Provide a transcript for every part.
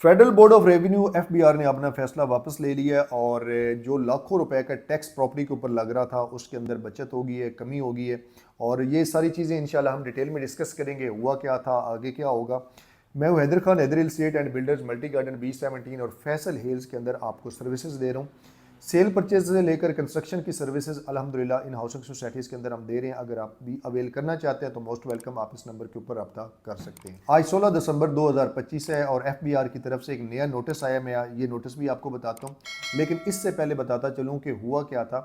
Federal board of revenue FBR ने अपना फैसला वापस ले लिया है और जो लाखों रुपए का टैक्स प्रॉपर्टी के ऊपर लग रहा था उसके अंदर बचत होगी है, कमी होगी है। और ये सारी चीज़ें इंशाल्लाह हम डिटेल में डिस्कस करेंगे, हुआ क्या था, आगे क्या होगा। मैं हूँ Haider Khan, Haider estate and builders multi garden B17 और फैसल हिल्स के अंदर आपको सर्विसेज दे रहा हूँ। सेल परचेज से लेकर कंस्ट्रक्शन की सर्विसेज अल्हम्दुलिल्लाह इन हाउसिंग सोसाइटीज़ के अंदर हम दे रहे हैं। अगर आप भी अवेल करना चाहते हैं तो मोस्ट वेलकम, आप इस नंबर के ऊपर रब्ता कर सकते हैं। आज 16 दिसंबर 2025 है और एफबीआर की तरफ से एक नया नोटिस आया। मैं ये नोटिस भी आपको बताता हूँ, लेकिन इससे पहले बताता चलूँ कि हुआ क्या था।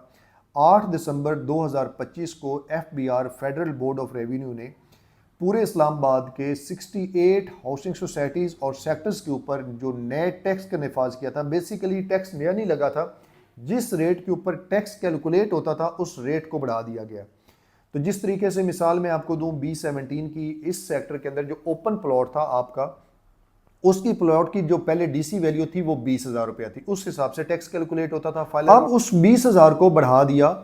8 दिसंबर 2025 को FBR federal board of revenue ने पूरे इस्लामाबाद के 68 हाउसिंग सोसाइटीज़ और सेक्टर्स के ऊपर जो नए टैक्स का नफाज किया था। बेसिकली टैक्स नया नहीं लगा था, जिस रेट के ऊपर टैक्स कैलकुलेट होता था उस रेट को बढ़ा दिया गया। तो जिस तरीके से मिसाल मैं आपको दूं B17 की, इस सेक्टर के अंदर जो ओपन प्लॉट था आपका, उसकी प्लॉट की जो पहले डीसी वैल्यू थी वो 20,000 रुपया थी, उस हिसाब से टैक्स कैलकुलेट होता था फाइल। अब उस 20,000 को बढ़ा दिया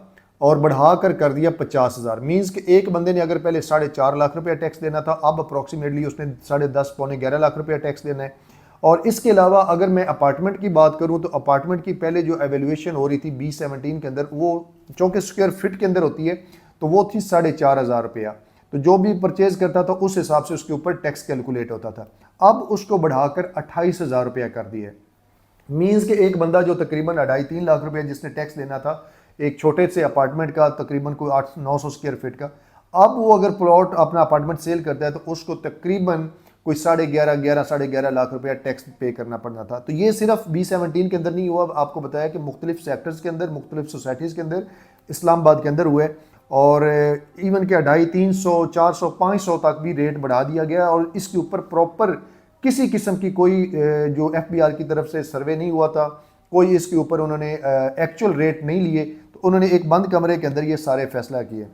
और बढ़ा कर दिया 50,000। मीन्स कि एक बंदे ने अगर पहले 4.5 लाख रुपया टैक्स देना था, अब अप्रॉक्सीमेटली उसने 10.5 पौने 11 लाख रुपया टैक्स देना है। और इसके अलावा अगर मैं अपार्टमेंट की बात करूं तो अपार्टमेंट की पहले जो एवेल्युएशन हो रही थी B17 के अंदर, वो 34 स्क्वायर फीट के अंदर होती है, तो वो थी 4,500 रुपया। तो जो भी परचेज करता था उस हिसाब से उसके ऊपर टैक्स कैलकुलेट होता था। अब उसको बढ़ाकर 28,000 रुपया कर दिया। मीन्स के एक बंदा जो तकरीबन 2.5-3 लाख रुपया जिसने टैक्स देना था एक छोटे से अपार्टमेंट का, तकरीबन कोई 800-900 स्क्वायर फीट का, अब वो अगर प्लॉट अपना अपार्टमेंट सेल करता है तो उसको तकरीबन कोई 11.5 लाख रुपया टैक्स पे करना पड़ना था। तो ये सिर्फ B17 के अंदर नहीं हुआ, आपको बताया कि मुख्तलिफ सेक्टर्स के अंदर, मुख्तलिफ सोसाइटीज़ के अंदर इस्लामाबाद के अंदर हुए। और इवन के 250, 300, 400, 500 तक भी रेट बढ़ा दिया गया। और इसके ऊपर प्रॉपर किसी किस्म की कोई जो एफबीआर की तरफ से सर्वे नहीं हुआ था, कोई इसके ऊपर उन्होंने एक्चुअल रेट नहीं लिए, तो उन्होंने एक बंद कमरे के अंदर ये सारे फैसला किए।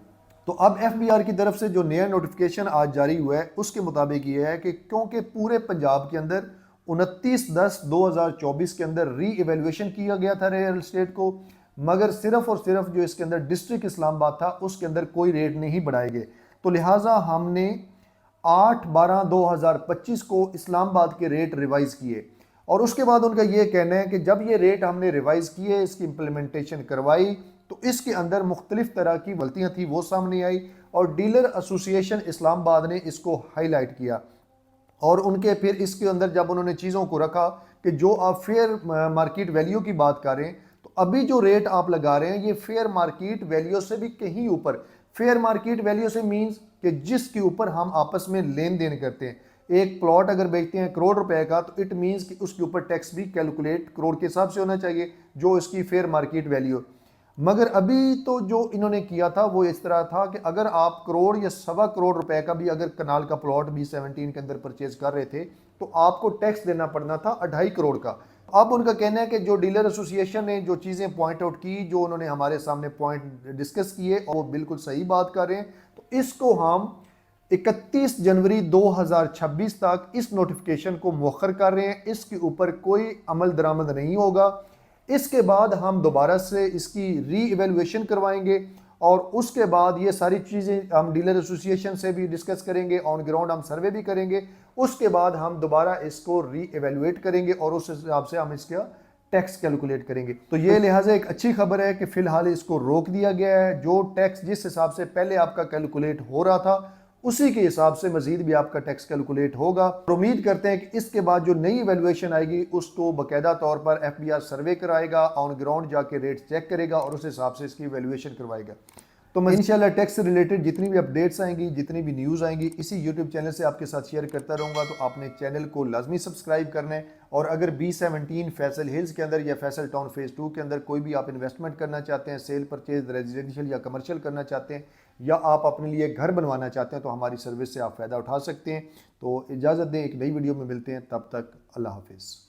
तो अब एफबीआर की तरफ से जो नया नोटिफिकेशन आज जारी हुआ है उसके मुताबिक ये है कि क्योंकि पूरे पंजाब के अंदर 29/10/2024 के अंदर री एवेल्युएशन किया गया था रियल एस्टेट को, मगर सिर्फ और सिर्फ जो इसके अंदर डिस्ट्रिक्ट इस्लामाबाद था उसके अंदर कोई रेट नहीं बढ़ाए गए। तो लिहाजा हमने 8/12/2025 को इस्लामाबाद के रेट रिवाइज किए। और उसके बाद उनका ये कहना है कि जब ये रेट हमने रिवाइज किए, इसकी इम्प्लीमेंटेशन करवाई, तो इसके अंदर मुख्तलिफ तरह की गलतियाँ थी वो सामने आई और डीलर एसोसिएशन इस्लामाबाद ने इसको हाईलाइट किया। और उनके फिर इसके अंदर जब उन्होंने चीज़ों को रखा कि जो आप फेयर मार्केट वैल्यू की बात कर रहे हैं, तो अभी जो रेट आप लगा रहे हैं ये फेयर मार्केट वैल्यू से भी कहीं ऊपर। फेयर मार्केट वैल्यू से मीन्स कि जिसके ऊपर हम आपस में लेन देन करते हैं। एक प्लॉट अगर बेचते हैं करोड़ रुपए का, तो इट मीन्स कि उसके ऊपर टैक्स भी कैलकुलेट करोड़ के हिसाब से होना चाहिए, जो इसकी फेयर मार्केट वैल्यू। मगर अभी तो जो इन्होंने किया था वो इस तरह था कि अगर आप करोड़ या 1.25 करोड़ रुपए का भी अगर कनाल का प्लॉट B17 के अंदर परचेज कर रहे थे, तो आपको टैक्स देना पड़ना था 2.5 करोड़ का। अब उनका कहना है कि जो डीलर एसोसिएशन ने जो चीज़ें पॉइंट आउट की, जो उन्होंने हमारे सामने पॉइंट डिस्कस किए, और वो बिल्कुल सही बात कर रहे हैं। तो इसको हम 31 जनवरी 2026 तक इस नोटिफिकेशन को मौखर कर रहे हैं। इसके ऊपर कोई अमल दरामद नहीं होगा। इसके बाद हम दोबारा से इसकी री इवेल्युएशन करवाएंगे और उसके बाद ये सारी चीज़ें हम डीलर एसोसिएशन से भी डिस्कस करेंगे, ऑन ग्राउंड हम सर्वे भी करेंगे। उसके बाद हम दोबारा इसको री एवेल्युएट करेंगे और उस हिसाब से हम इसका टैक्स कैलकुलेट करेंगे। तो ये लिहाजा एक अच्छी खबर है कि फिलहाल इसको रोक दिया गया है। जो टैक्स जिस हिसाब से पहले आपका कैलकुलेट हो रहा था उसी के हिसाब से मजीद भी आपका टैक्स कैलकुलेट होगा। और उम्मीद करते हैं कि इसके बाद जो नई वैल्यूएशन आएगी उसको बाकायदा तौर पर एफबीआर सर्वे कराएगा, ऑन ग्राउंड जाके रेट चेक करेगा और उस हिसाब से इसकी वैल्यूएशन करवाएगा। तो मैं इंशाल्लाह टैक्स से रिलेटेड जितनी भी अपडेट्स आएंगी, जितनी भी न्यूज़ आएंगी, इसी यूट्यूब चैनल से आपके साथ शेयर करता रहूँगा। तो आपने चैनल को लाजमी सब्सक्राइब करना है। और अगर B17 फैसल हिल्स के अंदर या फैसल टाउन फेज़ 2 के अंदर कोई भी आप इन्वेस्टमेंट करना चाहते हैं, सेल परचेज रेजिडेंशियल या कमर्शियल करना चाहते हैं, या आप अपने लिए घर बनवाना चाहते हैं, तो हमारी सर्विस से आप फ़ायदा उठा सकते हैं। तो इजाज़त दें, एक नई वीडियो में मिलते हैं, तब तक अल्लाह हाफिज़।